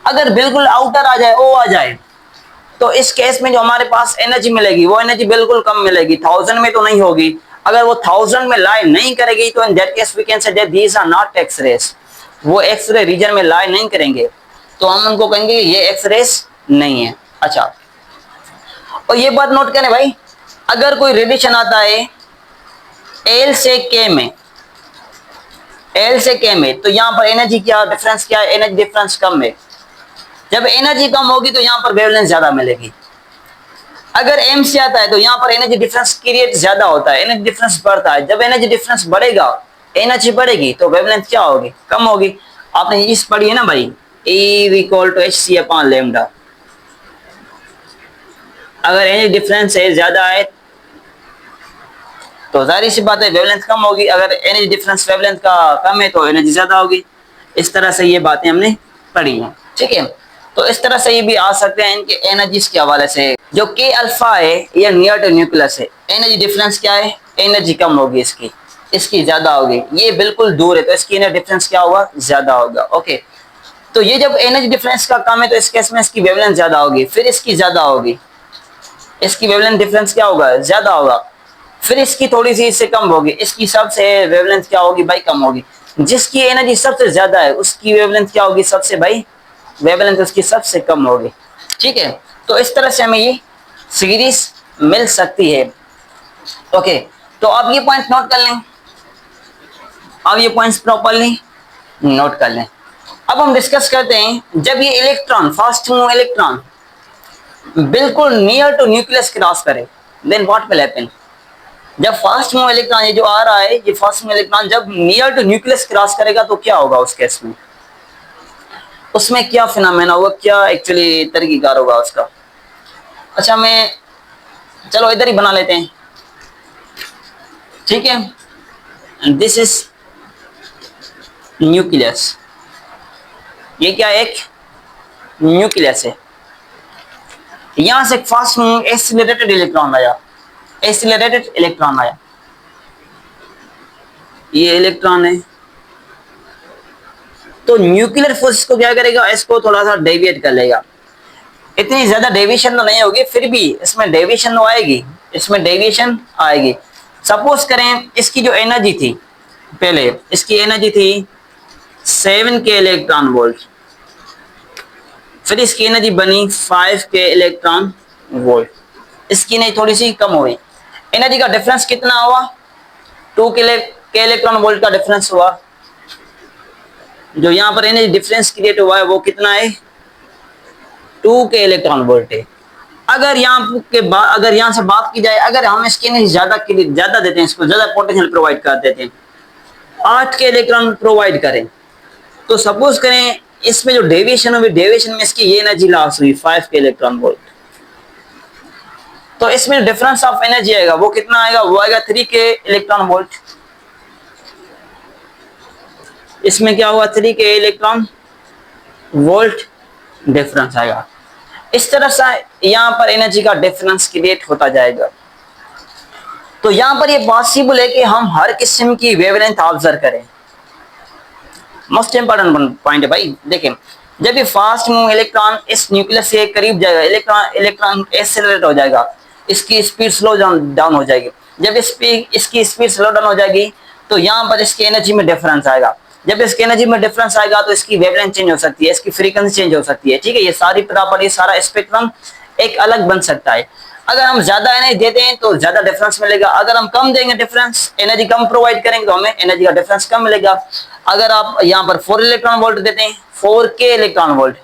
अगर बिल्कुल आउटर आ जाए, ओ आ जाए, तो इस केस में जो हमारे पास एनर्जी मिलेगी वो एनर्जी बिल्कुल कम मिलेगी, 1000 में तो नहीं होगी। अगर वो 1000 में लाई नहीं करेगी तो in that case we can say that these are not X rays. वो एक्स रे रीजन में लाई नहीं करेंगे, तो हम उनको कहेंगे ये एक्स रेज नहीं है। अच्छा, और ये बात नोट करें भाई, अगर कोई रेडिएशन आता है एल से के में, एल से के में, तो यहाँ पर एनर्जी क्या डिफरेंस क्या है? एनर्जी डिफरेंस कम है। जब एनर्जी कम होगी तो यहाँ पर वेवलेंथ ज्यादा मिलेगी। अगर एम से आता है तो यहाँ पर एनर्जी डिफरेंस क्रिएट ज्यादा होता है, एनर्जी डिफरेंस बढ़ता है। जब एनर्जी डिफरेंस बढ़ेगा, एनर्जी बढ़ेगी, तो वेवलेंथ क्या होगी? कम होगी। आपने इस पढ़ी है ना भाई, E equal to hc upon lambda. अगर एनर्जी डिफरेंस है ज्यादा है तो जाहिर सी बात है वेवलेंथ कम होगी। अगर एनर्जी डिफरेंस वेवलेंथ का कम है तो एनर्जी ज्यादा होगी। इस तरह से ये बातें हमने पढ़ी हैं, ठीक है। तो इस तरह से ये भी आ सकते हैं इनके एनर्जीज के हवाले से। जो के अल्फा है ये नियर टू न्यूक्लियस है, एनर्जी डिफरेंस क्या है? एनर्जी कम होगी इसकी, इसकी ज्यादा होगी। ये बिल्कुल दूर है तो इसकी एनर्जी डिफरेंस क्या होगा? ज्यादा होगा। ओके, तो ये जब एनर्जी डिफरेंस का कम है तो इस केस में इसकी वेवलेंथ ज्यादा होगी, फिर इसकी ज्यादा होगी, इसकी वेवलेंथ डिफरेंस क्या होगा? ज्यादा होगा। फिर इसकी थोड़ी सी इससे कम होगी, इसकी सबसे वेवलेंथ क्या होगी भाई? कम होगी। जिसकी एनर्जी सबसे ज्यादा है उसकी वेवलेंथ क्या होगी? सबसे भाई वेवलेंथ उसकी सबसे कम होगी, ठीक है। तो इस तरह से हमें ये सीरीज मिल सकती है। ओके, तो अब ये पॉइंट नोट कर लें, अब ये पॉइंट्स प्रॉपरली नोट कर लें। अब हम डिस्कस करते हैं जब ये इलेक्ट्रॉन, फास्ट मूव इलेक्ट्रॉन बिल्कुल नियर टू न्यूक्लियस क्रॉस करे, देन व्हाट विल हैपन? जब फास्ट मूव इलेक्ट्रॉन ये जो आ रहा है, ये फास्ट मूव इलेक्ट्रॉन जब नियर टू न्यूक्लियस क्रॉस करेगा तो क्या होगा उस केस में? उसमें क्या फिनोमेना होगा, क्या एक्चुअली तरीक़ाकार होगा उसका? अच्छा, मैं चलो इधर ही बना लेते हैं, ठीक है। दिस इज न्यूक्लियस, ये क्या एक न्यूक्लियस है। यहां से फास्ट मूव एक्सीलरेटेड इलेक्ट्रॉन आया, एक्सीलरेटेड इलेक्ट्रॉन आया, ये इलेक्ट्रॉन है। तो न्यूक्लियर फोर्स को क्या करेगा? इसको थोड़ा सा डेविएट कर लेगा। इतनी ज्यादा डेविएशन तो नहीं होगी, फिर भी इसमें डेविएशन तो आएगी, इसमें डेविएशन आएगी। सपोज करें इसकी जो एनर्जी थी, पहले इसकी एनर्जी थी 7k इलेक्ट्रॉन वोल्ट, फिर इसकी एनर्जी बनी 5k इलेक्ट्रॉन वोल्ट। इसकी एनर्जी थोड़ी सी कम हुई, एनर्जी का डिफरेंस कितना हुआ? 2k इलेक्ट्रॉन वोल्ट का डिफरेंस हुआ। जो यहाँ पर एनर्जी डिफरेंस क्रिएट हुआ है वो कितना है? 2k इलेक्ट्रॉन वोल्ट है। अगर यहाँ से बात की जाए, अगर हम इसकी एनर्जी ज्यादा देते हैं, इसको ज्यादा पोटेंशियल प्रोवाइड कर देते हैं, 8k इलेक्ट्रॉन प्रोवाइड करें, तो सपोज करें इसमें जो डेविएशन हुई, डेविएशन में इसकी ये एनर्जी लॉस हुई 5k इलेक्ट्रॉन वोल्ट। तो इसमें डिफरेंस ऑफ एनर्जी आएगा, वो कितना आएगा? वो आएगा 3k इलेक्ट्रॉन वोल्ट। इसमें क्या हुआ? 3k इलेक्ट्रॉन वोल्ट डिफरेंस आएगा। इस तरह से यहां पर एनर्जी का डिफरेंस क्रिएट होता जाएगा। तो यहां पर ये पॉसिबल है कि हम हर किस्म की वेवलेंथ ऑब्जर्व करें। मोस्ट इंपॉर्टेंट पॉइंट है भाई, देखें जब ये फास्ट मूव इलेक्ट्रॉन इस न्यूक्लियस के करीब जाएगा, इलेक्ट्रॉन एक्सेलरेट हो जाएगा, इसकी स्पीड स्लो डाउन हो जाएगी। जब इसकी स्पीड स्लो डाउन हो जाएगी तो यहाँ पर इसकी एनर्जी में डिफरेंस आएगा। जब इसकी एनर्जी में डिफरेंस आएगा तो इसकी वेवलेंथ चेंज हो सकती है, इसकी फ्रीक्वेंसी चेंज हो सकती है, ठीक है। ये सारी प्रॉपर्टी, सारा स्पेक्ट्रम एक अलग बन सकता है। अगर हम ज्यादा एनर्जी देते हैं तो ज्यादा डिफरेंस मिलेगा, अगर हम कम देंगे डिफरेंस, एनर्जी कम प्रोवाइड करेंगे तो हमें एनर्जी का डिफरेंस कम मिलेगा। अगर आप यहाँ पर 4 इलेक्ट्रॉन वोल्ट देते हैं, 4k इलेक्ट्रॉन वोल्ट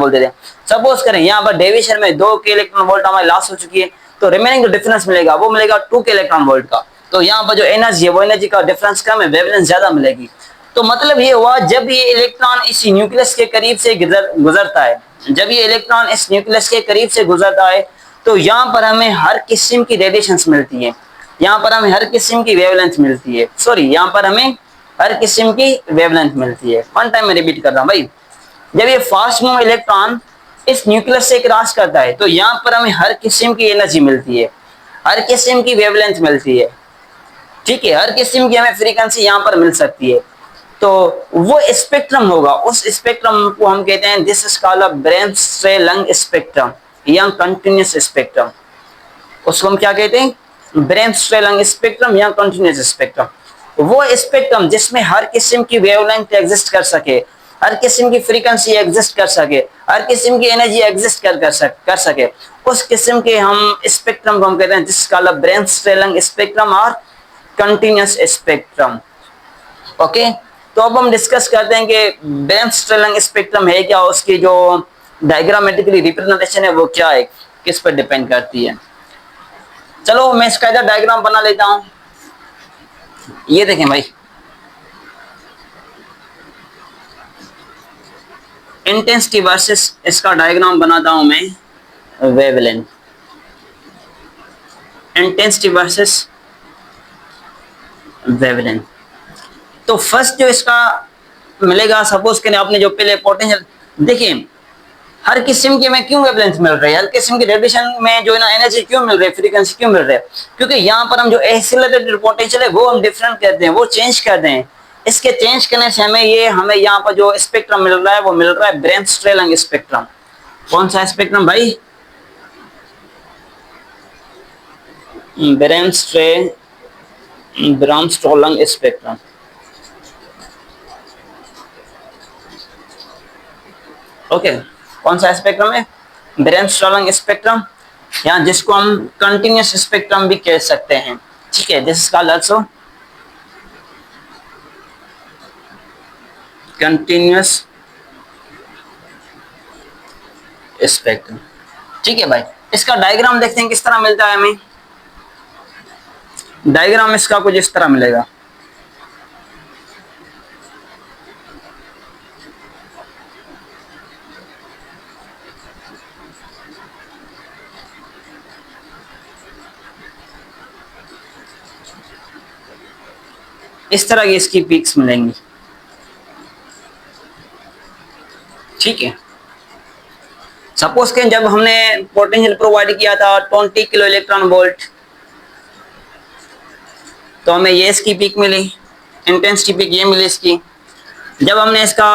देते हैं, सपोज करें यहाँ पर डेविएशन में 2k इलेक्ट्रॉन वोल्ट हमारी लॉस हो चुकी है, तो रिमेनिंग जो डिफरेंस मिलेगा वो मिलेगा 2k इलेक्ट्रॉन वोल्ट का। तो यहाँ पर जो एनर्जी है वो एनर्जी का डिफरेंस कम है, वेवलेंथ ज्यादा मिलेगी। तो मतलब ये हुआ जब ये इलेक्ट्रॉन इस न्यूक्लियस के करीब से गुजरता है, जब ये इलेक्ट्रॉन इस न्यूक्लियस के करीब से गुजरता है तो यहाँ पर हमें हर किस्म की रेडिएशंस मिलती है, यहाँ पर हमें हर किस्म की वेवलेंथ मिलती है, सॉरी यहाँ पर हमें हर किस्म की वेवलेंथ मिलती है। वन टाइम में रिपीट कर रहा हूं भाई, जब ये फास्ट मूव इलेक्ट्रॉन इस न्यूक्लियस से क्रॉस करता है तो यहाँ पर हमें हर किस्म की एनर्जी मिलती है, हर किस्म की वेवलेंथ मिलती है, ठीक है, हर किस्म की हमें फ्रीक्वेंसी यहाँ पर मिल सकती है। तो वो स्पेक्ट्रम होगा, उस स्पेक्ट्रम को हम कहते हैं this is called a bremsstrahlung spectrum या कंटिन्यूस स्पेक्ट्रम। उसको हम क्या कहते हैं? ब्रेमस्ट्रेलंग स्पेक्ट्रम या कंटिन्यूस स्पेक्ट्रम। वो स्पेक्ट्रम जिसमें हर किस्म की वेवलेंथ एग्जिस्ट कर सके, हर किस्म की फ्रीक्वेंसी एग्जिस्ट कर सके, हर किस्म की एनर्जी एग्जिस्ट कर सके, उस किस्म के हम स्पेक्ट्रम को हम कहते हैं this called a bremsstrahlung spectrum और कंटिन्यूस स्पेक्ट्रम। ओके, तो अब हम डिस्कस करते हैं कि ब्रेमस्ट्रेलंग स्पेक्ट्रम है क्या, उसकी जो डायग्रामेटिकली रिप्रेजेंटेशन है वो क्या है, किस पर डिपेंड करती है। चलो मैं इसका इधर डायग्राम बना लेता हूं। ये देखें भाई, इंटेंसिटी वर्सेस इसका डायग्राम बनाता हूं मैं वेवलेंथ, इंटेंसिटी वर्सेस वेवलेंथ। तो फर्स्ट जो इसका मिलेगा, सपोज करें आपने जो पहले पोटेंशियल देखिए, हर किस्म की में क्यों वेवलेंथ मिल रही है, हर किस्म की रेडिएशन में जो है ना एनर्जी क्यों मिल रही है, फ्रीक्वेंसी क्यों मिल रही है, क्योंकि यहाँ पर हम जो एक्सीलरेटेड पोटेंशियल है वो हम डिफरेंट करते हैं, वो चेंज करते हैं। इसके चेंज करने से हमें यहाँ पर जो स्पेक्ट्रम मिल रहा है वो मिल रहा है ब्रेमस्ट्रेलंग स्पेक्ट्रम। कौन सा स्पेक्ट्रम भाई? ब्रेमस्ट्रेलंग स्पेक्ट्रम। ओके, कौन सा स्पेक्ट्रम है? ब्रेमस्ट्रेलंग स्पेक्ट्रम, या जिसको हम कंटिन्यूस स्पेक्ट्रम भी कह सकते हैं, ठीक है। This is called also continuous spectrum, ठीक है भाई। इसका डायग्राम देखते हैं किस तरह मिलता है हमें। डायग्राम इसका कुछ इस तरह मिलेगा। इस तरह की इसकी पीक्स मिलेंगी, ठीक है। सपोज के जब हमने पोटेंशियल प्रोवाइड किया था 20 किलो इलेक्ट्रॉन वोल्ट, तो हमें ये इसकी पीक मिली, इंटेंसिटी पीक ये मिली इसकी। जब हमने इसका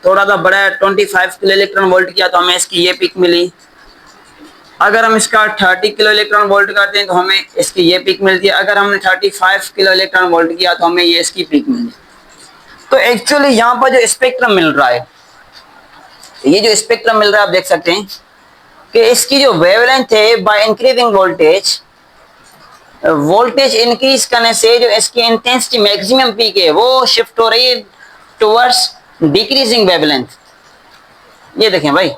थोड़ा सा बड़ा 25 किलो इलेक्ट्रॉन वोल्ट किया तो हमें इसकी ये पीक मिली। अगर हम इसका 30 किलो इलेक्ट्रॉन वोल्ट करते हैं तो हमें इसकी ये पीक मिलती है। अगर हमने 35 किलो इलेक्ट्रॉन वोल्ट किया तो हमें ये इसकी पीक मिली। तो एक्चुअली यहाँ पर जो स्पेक्ट्रम मिल रहा है, ये जो स्पेक्ट्रम मिल रहा है आप देख सकते हैं कि इसकी जो वेवलेंथ है by increasing voltage, voltage increase करने से जो इसकी इंटेंसिटी मैक्सिमम पीक है वो शिफ्ट हो रही है टुवर्ड्स डिक्रीजिंग वेवलेंथ। ये देखें भाई,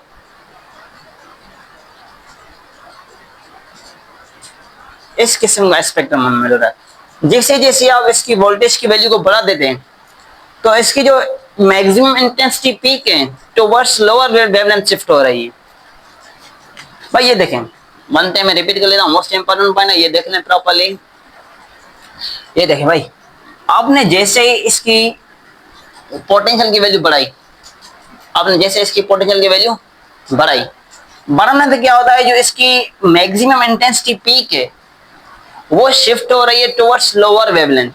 इस किस्म का स्पेक्ट्रम हमें मिल रहा है। जैसे जैसे आप इसकी वोल्टेज की वैल्यू को बढ़ा देते हैं तो इसकी जो मैक्सिमम इंटेंसिटी पीक है टुवर्ड्स लोअर वेवलेंथ शिफ्ट हो रही है। भाई ये देखें, बनते में रिपीट कर लेना, मोस्ट इंपोर्टेंट पॉइंट है, ये देख लें प्रॉपर्ली। ये देखें भाई, आपने जैसे ही इसकी पोटेंशियल की वैल्यू बढ़ाई, आपने जैसे इसकी पोटेंशियल की वैल्यू बढ़ाई, बढ़ाने से क्या होता है, जो इसकी मैक्सिमम इंटेंसिटी पीक है वो शिफ्ट हो रही है टुवर्ड्स लोअर वेवलेंथ।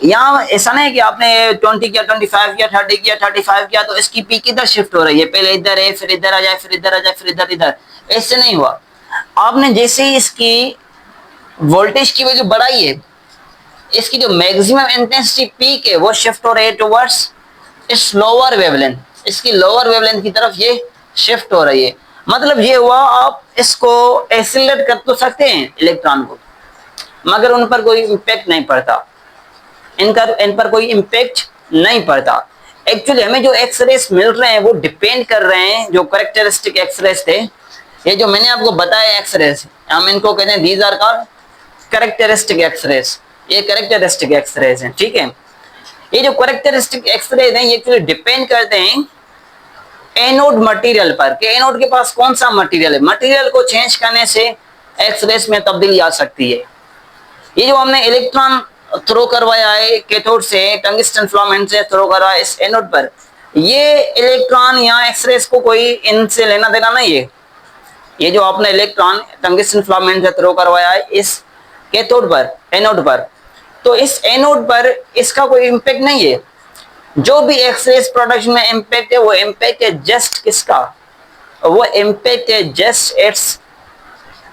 यहाँ ऐसा नहीं है कि आपने 20 किया, 25 किया, 30 किया, 35 किया तो इसकी पीक इधर शिफ्ट हो रही है, पहले इधर है फिर इधर आ जाए, फिर इधर आ जाए, फिर इधर इधर, ऐसे नहीं हुआ। आपने जैसे ही इसकी वोल्टेज की वैल्यू बढ़ाई है, इसकी जो मैक्सिमम इंटेंसिटी पीक है वो शिफ्ट हो रही है टुवर्ड्स इस लोअर वेवलेंथ, इसकी लोअर वेवलेंथ की तरफ ये शिफ्ट हो रही है। मतलब ये हुआ, आप इसको एक्सीलरेट कर तो सकते हैं इलेक्ट्रॉन को, मगर उन पर कोई इम्पैक्ट नहीं पड़ता, इन पर कोई इम्पैक्ट नहीं पड़ता। एक्चुअली हमें जो एक्सरेस मिल रहे हैं वो डिपेंड कर रहे हैं, जो कैरेक्टरिस्टिक एक्सरेस थे, ये जो मैंने आपको बताया एक्सरेस, हम इनको कहते हैं these are called characteristic X rays. ये कैरेक्टरिस्टिक एक्सरेस हैं, ठीक है। ये जो कैरेक्टरिस्टिक एक्सरेस हैं ये एक्चुअली डिपेंड करते हैं एनोड मटेरियल पर, कि एनोड के पास कौन सा मटेरियल है। मटेरियल को चेंज करने से एक्सरेस में तब्दीली आ सकती है। ये जो हमने इलेक्ट्रॉन थ्रो करवाया है कैथोड से, टंगस्टन फिलामेंट से थ्रो करवाया इस एनोड पर, ये इलेक्ट्रॉन या एक्सरेज को कोई इनसे लेना देना नहीं है। ये जो आपने इलेक्ट्रॉन टंगस्टन फिलामेंट से थ्रो करवाया है इस कैथोड पर, एनोड पर, तो इस एनोड पर इसका कोई इम्पैक्ट नहीं है। जो भी एक्सरेज प्रोडक्शन में इम्पैक्ट है वो इम्पैक्ट है जस्ट किसका, वो इम्पैक्ट है जस्ट इट्स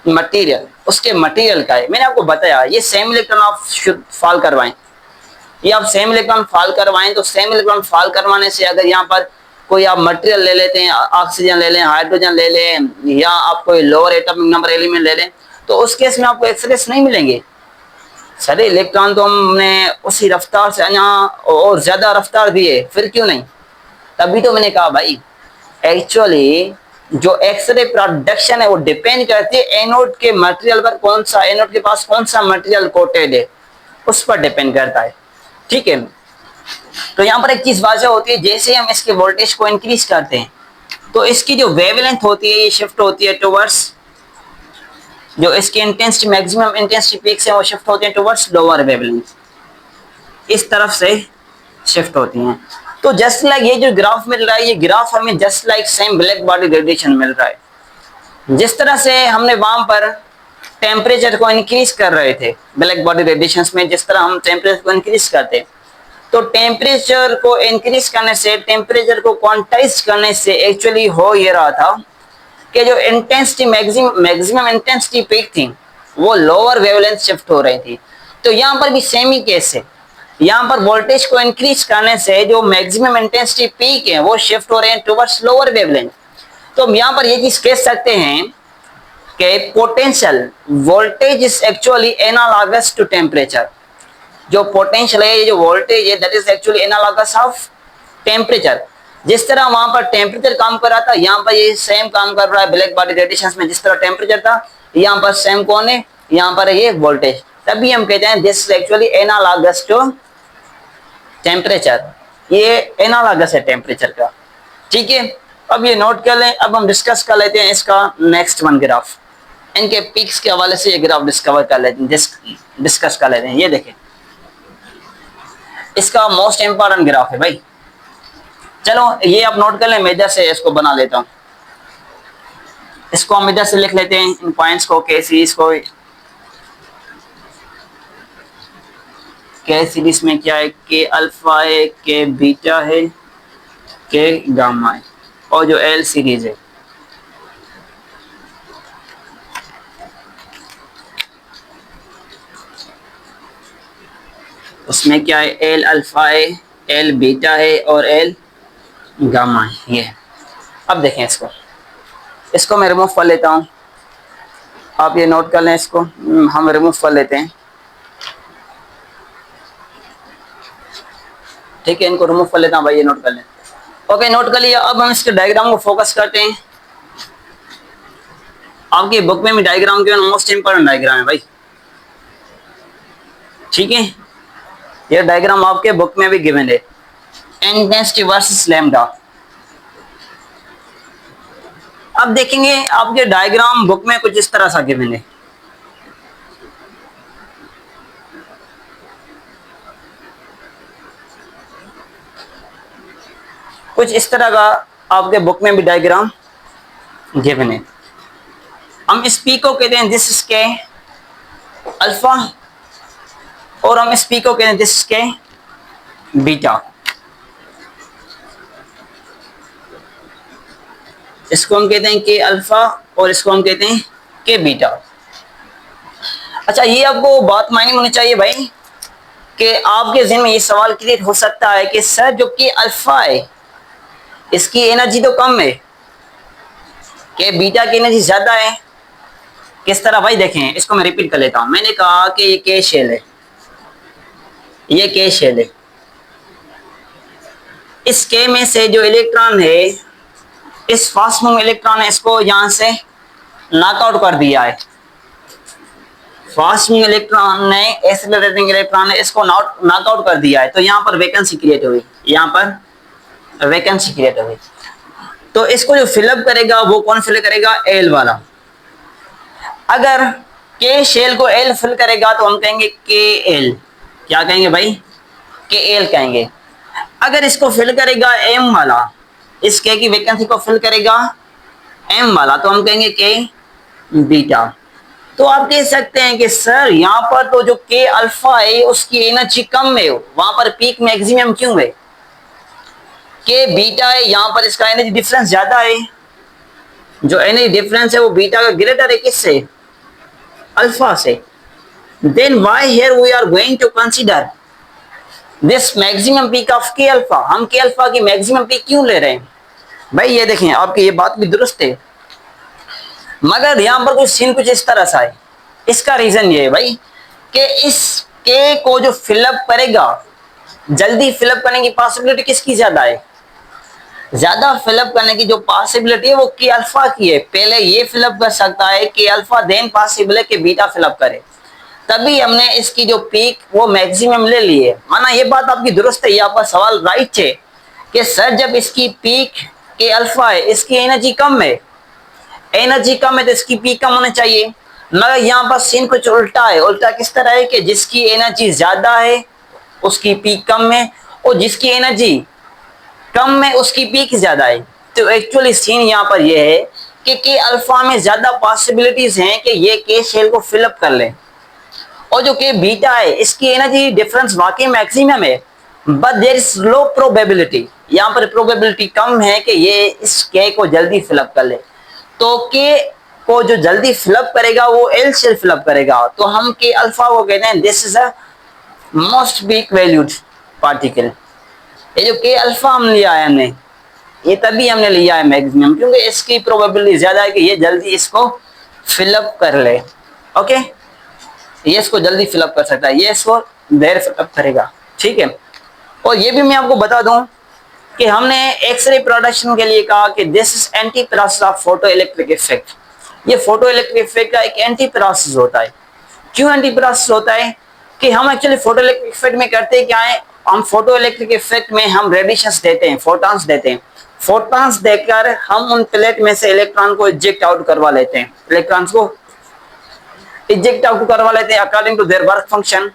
मटेरियल, उसके मटेरियल का है। मैंने आपको बताया ये सेम इलेक्ट्रॉन आप फॉल करवाएं, ये आप सेम इलेक्ट्रॉन फॉल करवाएं तो सेम इलेक्ट्रॉन फॉल करवाने से अगर यहाँ पर कोई आप मटेरियल ले लेते हैं, ऑक्सीजन ले लें, हाइड्रोजन ले लें, या आप कोई लोअर एटॉमिक नंबर एलिमेंट ले लें, तो उस केस में आपको एक्सरेज नहीं मिलेंगे। सारे इलेक्ट्रॉन तो हमने उसी रफ्तार से यहाँ और ज्यादा रफ्तार दिए, फिर क्यों नहीं। तभी तो मैंने कहा भाई एक्चुअली जो एक्सरे प्रोडक्शन है वो डिपेंड करती है एनोड के मटेरियल पर, कौन सा एनोड के पास कौन सा मटेरियल कोटेड है उस पर डिपेंड करता है। ठीक है, तो यहाँ पर एक चीज वाजह होती है, जैसे हम इसके वोल्टेज को इंक्रीज करते हैं तो इसकी जो वेवलेंथ होती है ये शिफ्ट होती है टुवर्ड्स, जो इसकी इंटेंसिटी मैक्सिमम इंटेंसिटी पीक से वो शिफ्ट होती है टुवर्ड्स लोअर वेवलेंथ, इस तरफ से शिफ्ट होती हैं। तो जस्ट लाइक ये जो ग्राफ मिल रहा है, ये ग्राफ हमें just like same black body radiation मिल रहा है। जिस तरह से हमने वहां पर टेम्परेचर को इंक्रीज कर रहे थे ब्लैक बॉडी रेडिएशन में, जिस तरह हम टेम्परेचर को इंक्रीज करते, तो टेम्परेचर को इंक्रीज करने से, टेम्परेचर को क्वांटाइज करने से एक्चुअली हो ये रहा था कि जो इंटेंसिटी मैक्सिमम इंटेंसिटी पीक थी वो लोअर वेवलेंथ शिफ्ट हो रही थी। तो यहाँ पर भी सेम ही केस है, यहाँ पर वोल्टेज को इंक्रीज करने से जो मैक्सिमम इंटेंसिटी पीक है वो शिफ्ट हो रहे हैं टुवर्ड्स लोअर वेवलेंथ। तो हम यहाँ पर ये चीज कह सकते हैं कि potential voltage is actually analogous to temperature. जो पोटेंशियल है, ये जो वोल्टेज है, that is actually analogous of temperature. जिस तरह वहां पर टेम्परेचर काम कर रहा था, यहाँ पर ये सेम काम कर रहा है ब्लैक बॉडी रेडिएशन में। जिस तरह टेम्परेचर था, यहाँ पर सेम कौन है, यहाँ पर ये वोल्टेज। तभी हम कहते हैं this is actually analogous to temperature, ये एनालॉगस है टेम्परेचर का। ठीक है, अब ये नोट कर लें। अब हम डिस्कस कर लेते हैं इसका नेक्स्ट वन ग्राफ, इनके पीक्स के हवाले से ये ग्राफ डिस्कवर कर लेते हैं, डिस्कस कर लेते हैं। ये देखें, इसका मोस्ट इंपॉर्टेंट ग्राफ है भाई। चलो ये आप नोट कर लें, मैं इधर से इसको बना लेता हूं, इसको हम इधर से लिख लेते हैं इन पॉइंट्स को, के सीरीज को। के सीरीज में क्या है, के अल्फा है, के बीटा है, के गामा है, और जो एल सीरीज है उसमें क्या है, एल अल्फा है, एल बीटा है और एल गामा है। ये अब देखें, इसको मैं रिमूव कर लेता हूं, आप ये नोट कर लें, इसको हम रिमूव कर लेते हैं। ठीक है, इनको रिमूव कर लेता हूं भाई, ये नोट कर लें। ओके, नोट कर लिया। अब हम इसके डायग्राम को फोकस करते हैं। आपकी बुक में भी डायग्राम के मोस्ट इंपॉर्टेंट डायग्राम है भाई। ठीक है, ये डायग्राम आपके बुक में भी गिवन है, इंटेंसिटी वर्सेस लैम्डा। अब देखेंगे आपके डायग्राम बुक में कुछ इस तरह सा गिवन है। कुछ इस तरह का आपके बुक में भी डायग्राम गिवन है। हम इस पी को कहते हैं दिस इज के अल्फा, और हम इस पी को कहते हैं दिस इज के बीटा। इसको हम कहते हैं के अल्फा और इसको हम कहते हैं के बीटा। अच्छा, ये आपको बात मायने होनी चाहिए भाई कि आपके ज़हन में ये सवाल क्रिएट हो सकता है कि सर जो के अल्फा है इसकी एनर्जी तो कम है, के बीटा की एनर्जी ज्यादा है। किस तरह भाई, देखें, इसको मैं रिपीट कर लेता हूं। मैंने कहा कि ये के शेल है, ये के शेल है। इस के में से जो इलेक्ट्रॉन है, इस फास्ट मूविंग इलेक्ट्रॉन है, इसको यहां से नॉकआउट कर दिया है। फास्ट मूविंग इलेक्ट्रॉन ने, एक्सेलरेटिंग इलेक्ट्रॉन ने इसको नॉकआउट कर दिया है। तो यहाँ पर वैकेंसी क्रिएट हुई, यहाँ पर वैकेंसी क्रिएट हुई। तो इसको जो फिलअप करेगा वो कौन फिल करेगा, एल वाला। अगर के शेल को एल फिल करेगा तो हम कहेंगे के एल, क्या कहेंगे भाई, के एल कहेंगे। अगर इसको फिल करेगा एम वाला, इस के की वैकेंसी को फिल करेगा एम वाला, तो हम कहेंगे के बीटा। तो आप कह सकते हैं कि सर यहाँ पर तो जो के अल्फा है उसकी एनर्जी कम है, वहां पर पीक मैक्सिमम क्यों है। के बीटा है, यहाँ पर इसका एनर्जी डिफरेंस ज्यादा है, जो एनर्जी डिफरेंस है वो बीटा का ग्रेटर है किससे, अल्फा से। Then why here we are going to consider this maximum peak of K alpha. हम के अल्फा की मैक्सिमम पीक क्यों ले रहे हैं भाई, ये देखें आपकी ये बात भी दुरुस्त है, मगर यहां पर कुछ सीन कुछ इस तरह सा है। इसका रीजन ये है भाई कि इस के को जो फिलअप करेगा, जल्दी फिलअप करने की पॉसिबिलिटी किसकी ज्यादा है, ज्यादा फिलअप करने की जो पॉसिबिलिटी है वो के अल्फा की है। पहले ये फिलअप कर सकता है के अल्फा, देन पॉसिबल है कि बीटा फिलअप करे, तभी हमने इसकी जो पीक वो मैक्सिमम ले ली है। माना ये बात आपकी दुरुस्त है, ये आपका सवाल राइट है कि सर जब इसकी पीक के अल्फा है, इसकी एनर्जी कम है, एनर्जी कम है तो इसकी पीक कम होनी चाहिए, मगर यहाँ पर सीन कुछ उल्टा है। उल्टा किस तरह है कि जिसकी एनर्जी ज्यादा है उसकी पीक कम है, और जिसकी एनर्जी कम है उसकी पीक ज्यादा है। तो एक्चुअली सीन यहाँ पर यह है कि के अल्फा में ज्यादा पॉसिबिलिटीज हैं कि ये के शेल को फिलअप कर ले, और जो के बीटा है इसकी एनर्जी डिफरेंस वाकई मैक्सिमम है, but there is low probability, यहाँ पर प्रोबेबिलिटी कम है कि ये इस के को जल्दी फिलअप कर ले। तो के को जो जल्दी फिलअप करेगा वो एल शेल फिलअप करेगा, तो हम के अल्फा को कहते हैं this is a most peak valued particle. ये जो के अल्फा हम लिया है हमने, ये तभी हमने लिया है मैक्सिमम, क्योंकि इसकी प्रोबेबिलिटी ज्यादा है कि ये जल्दी इसको फिलअप कर ले। ओके, ये इसको जल्दी फिलअप कर सकता है, ये इसको देर फिलअप करेगा, ठीक है। और ये भी मैं आपको बता दूं कि हमने एक्सरे प्रोडक्शन के लिए कहा कि this is anti process of photo electric effect. ये फोटो इलेक्ट्रिक इफेक्ट का एक एंटी प्रोसेस होता है। क्यों एंटी प्रोसेस होता है कि हम एक्चुअली फोटो इलेक्ट्रिक इफेक्ट में करते क्या है, हम फोटो इलेक्ट्रिक इफेक्ट में हम रेडिएशंस देते हैं, फोटॉन्स देते हैं। फोटॉन्स देकर हम उन प्लेट में से इलेक्ट्रॉन को इजेक्ट आउट करवा लेते हैं, इलेक्ट्रॉन्स को इजेक्ट आउट करवा लेते हैं according to their work function.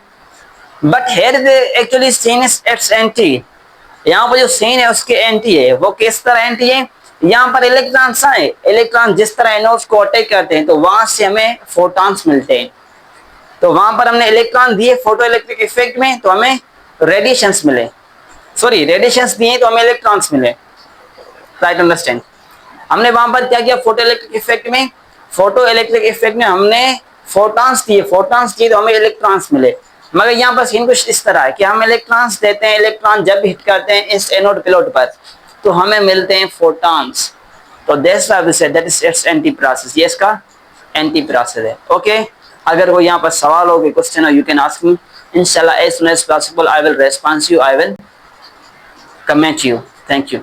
But here actually scene is it's anti, यहाँ पर जो सीन है उसके एंटी है। वो किस तरह एंटी है, यहाँ पर इलेक्ट्रॉन्स आए, इलेक्ट्रॉन जिस तरह एनोड्स को अटैक करते हैं तो वहां से हमें फोटॉन्स मिलते हैं। तो वहां पर हमने इलेक्ट्रॉन दिए फोटो इलेक्ट्रिक इफेक्ट में तो हमें रेडिएशंस मिले, सॉरी रेडिएशंस दिए तो हमें इलेक्ट्रॉन्स मिले, राइट अंडरस्टैंड। हमने वहां पर क्या किया, फोटो इलेक्ट्रिक इफेक्ट में, फोटो इलेक्ट्रिक इफेक्ट में हमने फोटॉन्स दिए, फोटॉन्स दिए तो हमें इलेक्ट्रॉन्स मिले। मगर यहाँ पर सीन कुछ इस तरह है कि हम इलेक्ट्रॉन्स देते हैं, इलेक्ट्रॉन जब हिट करते हैं इस एनोड प्लेट पर तो हमें मिलते हैं फोटॉन्स। तो that's why we say that is it's anti process, ये इसका एंटी प्रोसेस है। ओके, अगर कोई यहाँ पर सवाल हो, क्वेश्चन हो, यू कैन आस्क मी, इंशाल्लाह as soon as possible I will respond you, I will comment you. Thank you.